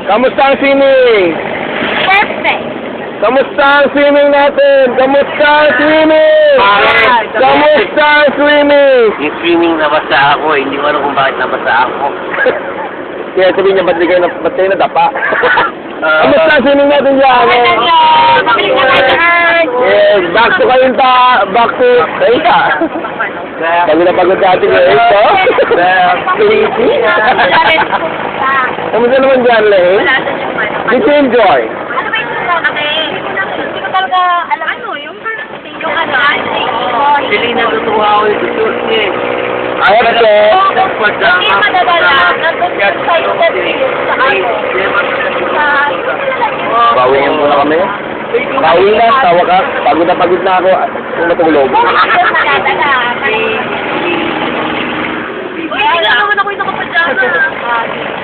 Kamusta ang swimming? Perfect. Kamusta ang swimming natin? Kamusta ang swimming? Kamusta ang swimming? Yung swimming nabasa ako, hindi ko alam kung bakit nabasa ako. Kaya sabihin niya, ba't kayo nadapa? Kamusta ang swimming natin dyan? Mabilis na kayo. Yes, back to Kainta. Pagod na pagod sa ating ito. Crazy. Kamusta naman dyan, Lay? Did you enjoy? Ano ba yung hindi ko talaga alam yung Actually, natutuwa ako yung susunod niya eh. I have to. Hindi madadala. Nandun yung sa interview sa Bawiin mo na kami. Bawi na, tawa ka. Pagod na ako. Kung matulog. Madadala. Uy, hindi na naman ako yung nakapadyama.